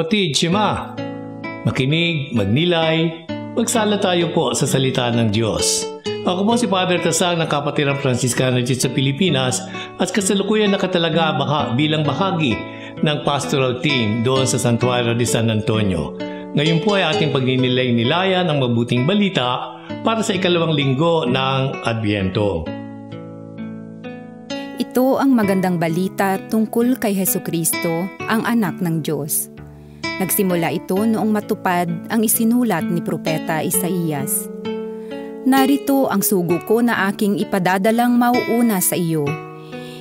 kapatid, Shema, makinig, magnilay, magsala tayo po sa salita ng Diyos. Ako po si Father Tasang ng Kapatirang Franciscano Church sa Pilipinas at kasalukuyan nakatalaga bilang bahagi ng pastoral team doon sa Santuario de San Antonio. Ngayon po ay ating pagninilay-nilayan ng mabuting balita para sa ikalawang linggo ng Adbyento. Ito ang magandang balita tungkol kay Hesukristo, ang anak ng Diyos. Nagsimula ito noong matupad ang isinulat ni Propeta Isaías. Narito ang sugo ko na aking ipadadalang mauuna sa iyo.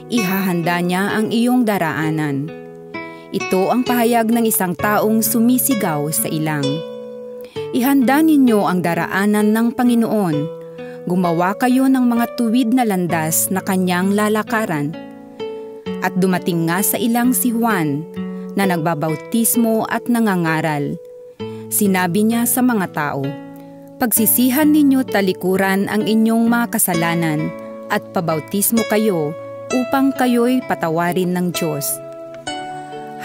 Ihahanda niya ang iyong daraanan. Ito ang pahayag ng isang taong sumisigaw sa ilang. Ihanda ninyo ang daraanan ng Panginoon. Gumawa kayo ng mga tuwid na landas na kanyang lalakaran. At dumating nga sa ilang si Juan na nagbabautismo at nangangaral. Sinabi niya sa mga tao, "Pagsisihan ninyo talikuran ang inyong mga kasalanan at pabautismo kayo upang kayo'y patawarin ng Diyos."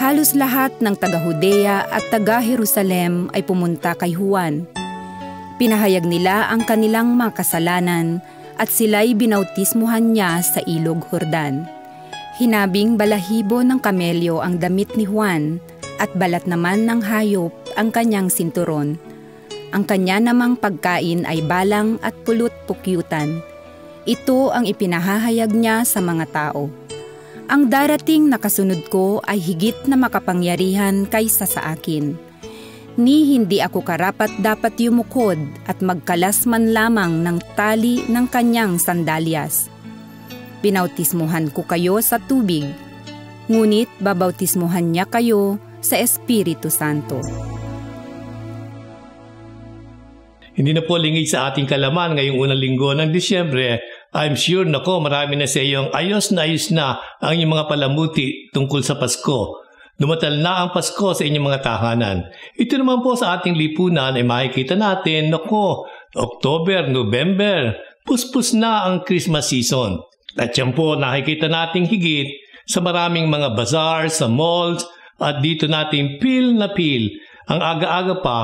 Halos lahat ng taga-Judea at taga-Jerusalem ay pumunta kay Juan. Pinahayag nila ang kanilang mga kasalanan at sila'y binautismuhan niya sa ilog Jordan. Hinabing balahibo ng kamelyo ang damit ni Juan at balat naman ng hayop ang kanyang sinturon. Ang kanya namang pagkain ay balang at pulot-pukyutan. Ito ang ipinahahayag niya sa mga tao. Ang darating na kasunod ko ay higit na makapangyarihan kaysa sa akin. Ni hindi ako karapat-dapat yumukod at magkalas man lamang ng tali ng kanyang sandalyas. Binautismuhan ko kayo sa tubig, ngunit babautismuhan niya kayo sa Espiritu Santo. Hindi na po lingid sa ating kalaman ngayong unang linggo ng Disyembre. I'm sure marami na sa iyong ayos na ang inyong mga palamuti tungkol sa Pasko. Dumatal na ang Pasko sa inyong mga tahanan. Ito naman po sa ating lipunan ay makikita natin, October, November, puspos na ang Christmas season. At yan po nakikita natin higit sa maraming mga bazaar, sa malls, at dito natin pil na pil ang aga-aga pa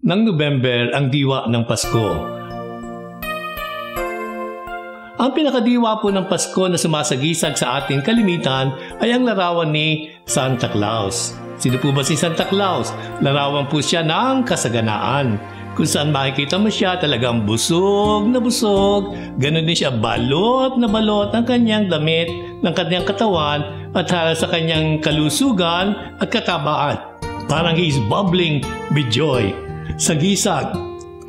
ng November ang diwa ng Pasko. Ang pinakadiwa po ng Pasko na sumasagisag sa ating kalimitan ay ang larawan ni Santa Claus. Sino po ba si Santa Claus? Larawan po siya ng kasaganaan. Kung saan makikita mo siya talagang busog na busog, ganun din siya balot na balot ang kanyang damit, ng kanyang katawan at sa kanyang kalusugan at katabaan. Parang he is bubbling with joy sa gisag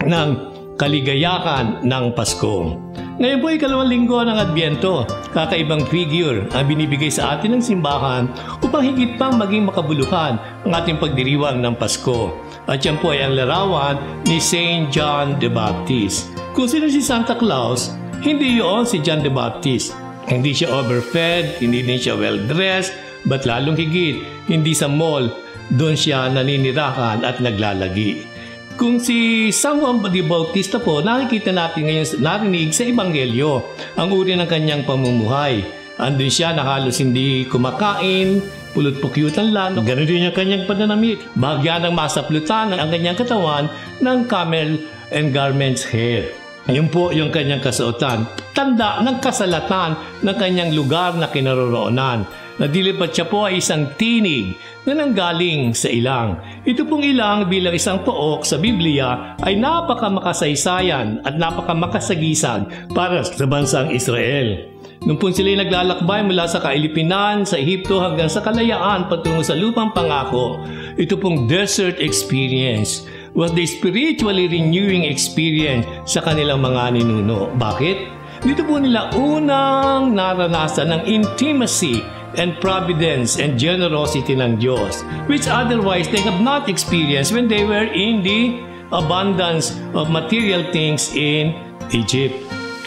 ng kaligayahan ng Pasko. Ngayon po ay ikalawang linggo ng Adbyento. Kakaibang figure ang binibigay sa atin ng simbahan upang higit pang maging makabuluhan ang ating pagdiriwang ng Pasko. At yan po ay ang larawan ni Saint John the Baptist. Kung sino si Santa Claus, hindi yun si John the Baptist. Hindi siya overfed, hindi din siya well-dressed, but lalong higit, hindi sa mall, doon siya naninirahan at naglalagi. Kung si San Juan the Bautista po, nakikita natin ngayon narinig sa Ebanghelyo ang uri ng kanyang pamumuhay. Andun siya na halos hindi kumakain, pulot-pukyutan lang. Ganun din ang kanyang pananamit. Bahagyan ng masaplutan ang kanyang katawan ng camel and garments hair. Yun po yung kanyang kasuotan. Tanda ng kasalatan ng kanyang lugar na kinaroroonan. Nadilipat siya po ay isang tinig na nanggaling sa ilang. Ito pong ilang bilang isang pook sa Biblia ay napakamakasaysayan at napakamakasagisag para sa bansang Israel. Nung po sila naglalakbay mula sa kailipinan sa Ehipto hanggang sa kalayaan patungo sa lupang pangako, ito pong desert experience was the spiritually renewing experience sa kanilang mga ninuno. Bakit? Dito po nila unang naranasan ng intimacy and providence and generosity ng Diyos, which otherwise they have not experienced when they were in the abundance of material things in Egypt.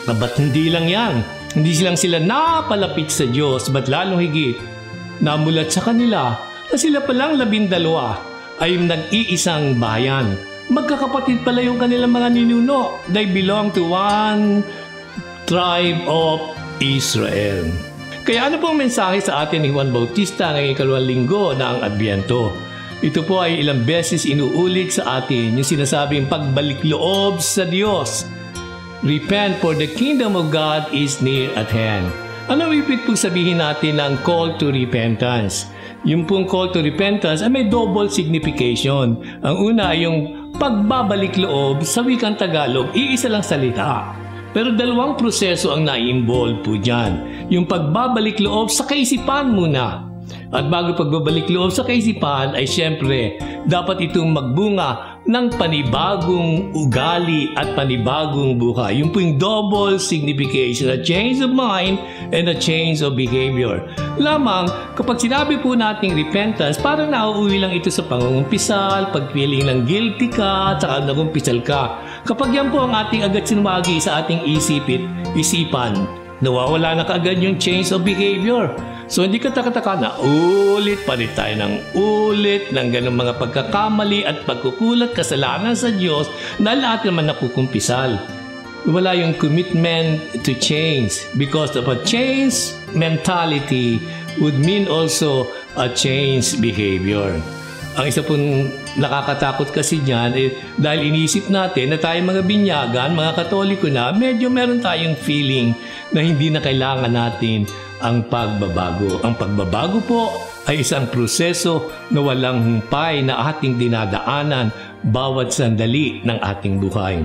Ba't hindi lang yan? Hindi sila napalapit sa Diyos, but lalong higit, namulat sa kanila na sila palang 12 ay nag-iisang bayan. Magkakapatid pala yung kanilang mga ninuno. They belong to one tribe of Israel. Kaya ano pong mensahe sa atin ni Juan Bautista ngayong ikalawang linggo na ang Adbyento? Ito po ay ilang beses inuulit sa atin yung sinasabing pagbalik loob sa Diyos. Repent, for the kingdom of God is near at hand. Ano ibig po sabihin natin ng call to repentance? Yung pong call to repentance ay may double signification. Ang una ay yung pagbabalik loob sa wikang Tagalog, iisa lang salita. Pero dalawang proseso ang na-involve po dyan. Yung pagbabalik loob sa kaisipan muna. At bago pagbabalik loob sa kaisipan ay siyempre dapat itong magbunga ng panibagong ugali at panibagong buhay. Yung po yung double signification, a change of mind and a change of behavior. Lamang kapag sinabi po nating repentance, parang nauuwi lang ito sa pangungumpisal, pagpiling ng guilty ka, at saka nagumpisal ka. Kapag yan po ang ating agad sinumagi sa ating isipan, nawawala na kaagad yung change of behavior. So hindi ka takataka na ulit pa rin tayo ng ulit ng ganung mga pagkakamali at pagkukulat kasalanan sa Diyos na lahat naman nakukumpisal. Wala yung commitment to change because of a change mentality would mean also a change behavior. Ang isa pong nakakatakot kasi niyan dahil inisip natin na tayo mga binyagan, mga Katoliko na, medyo meron tayong feeling na hindi na kailangan natin ang pagbabago. Ang pagbabago po ay isang proseso na walang humpay na ating dinadaanan bawat sandali ng ating buhay.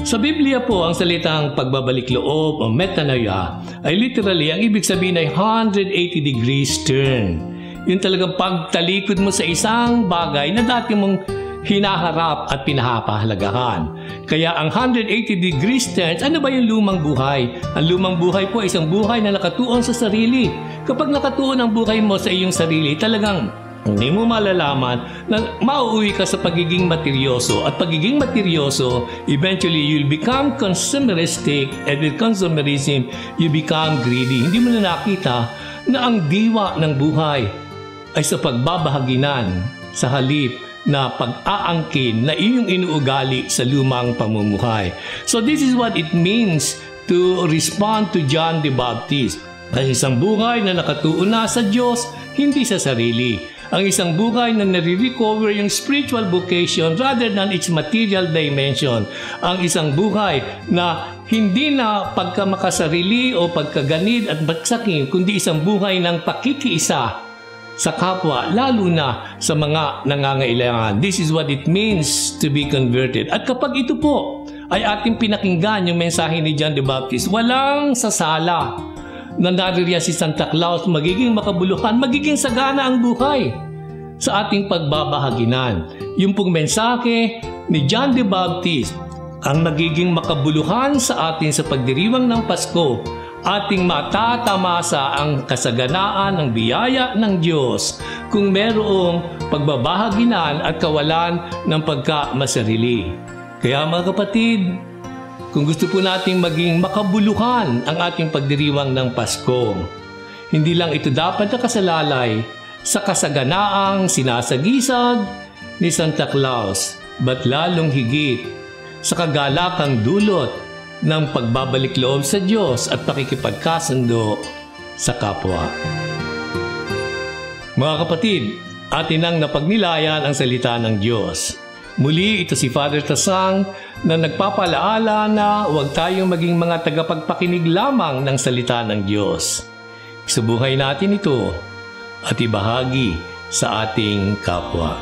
Sa Biblia po, ang salitang pagbabalik loob o metanoia ay literally, ang ibig sabihin ay 180 degrees turn. Yung talagang pagtalikod mo sa isang bagay na dati mong hinaharap at pinahapahalagahan. Kaya ang 180 degrees turns, ano ba yung lumang buhay? Ang lumang buhay po ay isang buhay na nakatuon sa sarili. Kapag nakatuon ang buhay mo sa iyong sarili, talagang hindi mo malalaman na mauuwi ka sa pagiging materyoso. At pagiging materyoso, eventually you'll become consumeristic, and with consumerism, you become greedy. Hindi mo na nakita na ang diwa ng buhay ay sa pagbabahaginan sa halip na pag-aangkin na iyong inuugali sa lumang pamumuhay. So this is what it means to respond to John the Baptist. Ang isang buhay na nakatuon na sa Diyos, hindi sa sarili. Ang isang buhay na nare-recover yung spiritual vocation rather than its material dimension. Ang isang buhay na hindi na pagkamakasarili o pagkaganid at bagsakin, kundi isang buhay ng pakikiisa sa kapwa, lalo na sa mga nangangailangan. This is what it means to be converted. At kapag ito po ay ating pinakinggan yung mensahe ni John the Baptist, walang sasala na naririyan si Santa Claus, magiging makabuluhan, magiging sagana ang buhay sa ating pagbabahaginan. Yung pong mensahe ni John the Baptist, ang magiging makabuluhan sa atin sa pagdiriwang ng Pasko, ating matatamasa ang kasaganaan ng biyaya ng Diyos kung merong pagbabahaginan at kawalan ng pagkamasarili. Kaya mga kapatid, kung gusto po nating maging makabuluhan ang ating pagdiriwang ng Pasko, hindi lang ito dapat nakasalalay sa kasaganaang sinasagisag ni Santa Claus, but lalong higit sa kagalakang dulot ng pagbabalik loob sa Diyos at pakikipagkasundo sa kapwa. Mga kapatid, atin ang napagnilayan ang salita ng Diyos. Muli, ito si Father Tasang na nagpapalaala na huwag tayong maging mga tagapagpakinig lamang ng salita ng Diyos. Isubuhay natin ito at ibahagi sa ating kapwa.